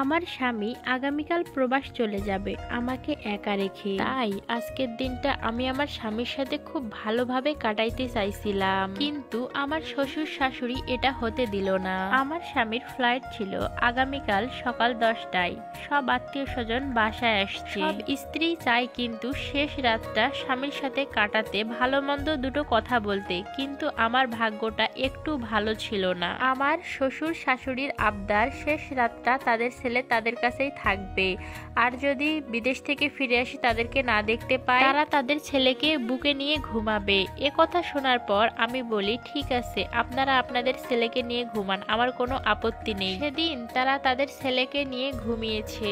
আমার স্বামী আগামীকাল প্রবাস চলে যাবে আমাকে একা রেখে। তাই আজকের দিনটা আমি আমার স্বামীর সাথে খুব ভালোভাবে কাটাইতে চাইছিলাম, কিন্তু আমার শ্বশুর শাশুড়ি এটা হতে দিল না। আমার স্বামীর ফ্লাইট ছিল আগামীকাল সকাল 10টায়। সব আত্মীয় স্বজন বাসায় আসছে। সব স্ত্রী চায় কিন্তু শেষ রাতটা স্বামীর সাথে কাটাতে, ভালো মন্দ দুটো কথা বলতে, কিন্তু আমার ভাগ্যটা একটু ভালো ছিল না। আমার শ্বশুর শাশুড়ির আবদার শেষ রাতটা তাদের ছেলে তাদের কাছেই থাকবে, আর যদি বিদেশ থেকে ফিরে আসি তাদেরকে না দেখতে পায় তারা তাদের ছেলেকে বুকে নিয়ে ঘুমাবে। এ কথা শোনার পর আমি বলি, ঠিক আছে, আপনারা আপনাদের ছেলেকে নিয়ে ঘুমান, আমার কোনো আপত্তি নেই। সেদিন তারা তাদের ছেলেকে নিয়ে ঘুমিয়েছে,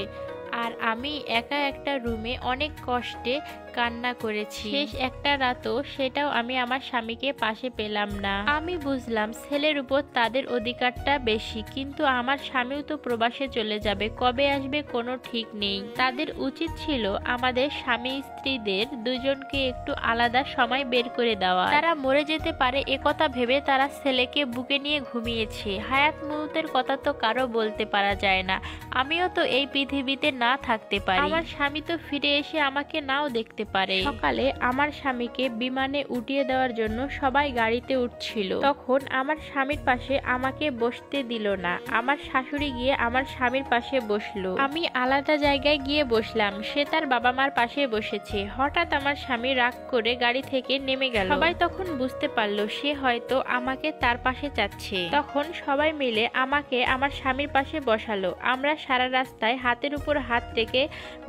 আর আমি একা একটা রুমে অনেক কষ্টে কান্না করেছি। শেষ একটা রাতও সেটাও আমি আমার স্বামীকে পাশে পেলাম না। আমি বুঝলাম ছেলের উপর তাদের অধিকারটা বেশি, কিন্তু আমার স্বামীও তো প্রবাসে চলে যাবে, কবে আসবে কোনো ঠিক নেই। তাদের উচিত ছিল আমাদের স্বামী স্ত্রীদের দুজনকে একটু আলাদা সময় বের করে দেওয়া। তারা মরে যেতে পারে একথা ভেবে তারা ছেলেকে বুকে নিয়ে ঘুমিয়েছে। হায়াত মউতের কথা তো কারো বলতে পারা যায় না। আমিও তো এই পৃথিবীতে না থাকতে পারি, আমার স্বামী তো ফিরে এসে আমাকে নাও দেখতে পারে। সকালে আমার স্বামীকে বিমানে উঠিয়ে দেওয়ার জন্য সবাই গাড়িতে উঠছিল, তখন আমার স্বামীর পাশে আমাকে বসতে দিল না। আমার শাশুড়ি গিয়ে আমার স্বামীর পাশে বসলো, আমি আলাদা জায়গায় গিয়ে বসলাম। সে তার বাবা মার পাশে বসেছে। হঠাৎ আমার স্বামী রাগ করে গাড়ি থেকে নেমে গেল। সবাই তখন বুঝতে পারলো সে হয়তো আমাকে তার পাশে চাচ্ছে। তখন সবাই মিলে আমাকে আমার স্বামীর পাশে বসালো। আমরা সারা রাস্তায় হাতের উপর হাত রেখে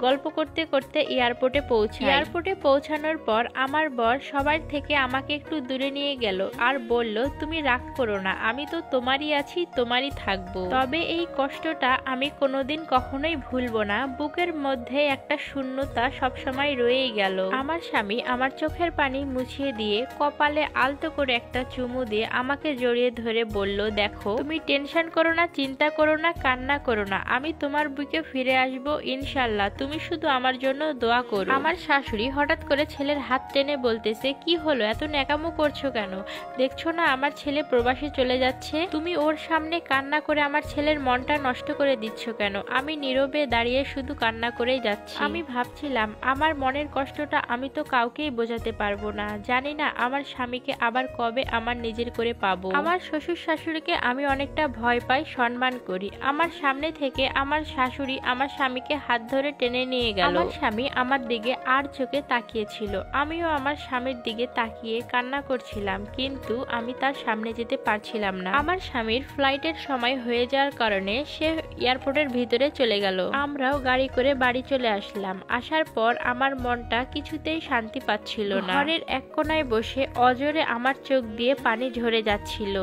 গল্প করতে করতে এয়ারপোর্টে পৌঁছাই। এয়ারপোর্টে পৌঁছানোর পর আমার বর সবার থেকে আমাকে একটু দূরে নিয়ে গেল আর বলল, তুমি রাগ করো না, আমি তো তোমারই আছি, তোমারই থাকবো। তবে এই কষ্টটা আমি কোনোদিন কখনোই ভুলবো না। বুকের মধ্যে একটা শূন্যতা সবসময় রয়েই গেল। আমার স্বামী আমার চোখের পানি মুছিয়ে দিয়ে কপালে আলতো করে একটা চুমু দিয়ে আমাকে জড়িয়ে ধরে বলল, দেখো, তুমি টেনশন করো না, চিন্তা করো না, কান্না করো না, আমি তোমার বুকে ফিরে আসবো ইনশাল্লাহ, তুমি শুধু আমার জন্য দোয়া করো। আমার শাশুড়ি হঠাৎ করে ছেলের হাত টেনে বলতেছে, কি হলো, এত ন্যাকামো করছো কেন? দেখছো না আমার ছেলে প্রবাসে চলে যাচ্ছে, তুমি ওর সামনে কান্না করে আমার ছেলের মনটা নষ্ট করে দিচ্ছ কেন? আমি নীরবে দাঁড়িয়ে শুধু কান্না করেই যাচ্ছি। আমি ভাবছিলাম আমার মনের কষ্টটা আমি তো কাউকেই বোঝাতে পারবো না। জানি না আমার স্বামীকে আবার কবে আমার নিজের করে পাবো। আমার শ্বশুর শাশুড়িকে আমি অনেকটা ভয় পাই, সম্মান করি। আমার সামনে থেকে আমার শাশুড়ি আমার স্বামীকে হাত ধরে টেনে নিয়ে গেল। আমার স্বামী আমার দিকে আর চোখে তাকিয়েছিল। আমিও আমার স্বামীর দিকে তাকিয়ে কান্না করছিলাম, কিন্তু আমি তার সামনে যেতে পারছিলাম না। আমার স্বামীর ফ্লাইটের সময় হয়ে যাওয়ার কারণে সে এয়ারপোর্টের ভিতরে চলে গেল। আমরাও গাড়ি করে বাড়ি চলে আসলাম। আসার পর আমার মনটা কিছুতেই শান্তি পাচ্ছিল না। ঘরের এক কোনায় বসে অজরে আমার চোখ দিয়ে পানি ঝরে যাচ্ছিল।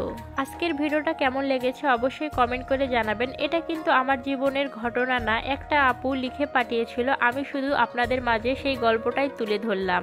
আজকের ভিডিওটা কেমন লেগেছে অবশ্যই কমেন্ট করে জানাবেন। এটা কিন্তু আমার জীবনের ঘটনা না, একটা আপু লিখে পাঠিয়েছিল, আমি শুধু আপনাদের মাঝে সেই গল্পটাই তুলে ধরলাম।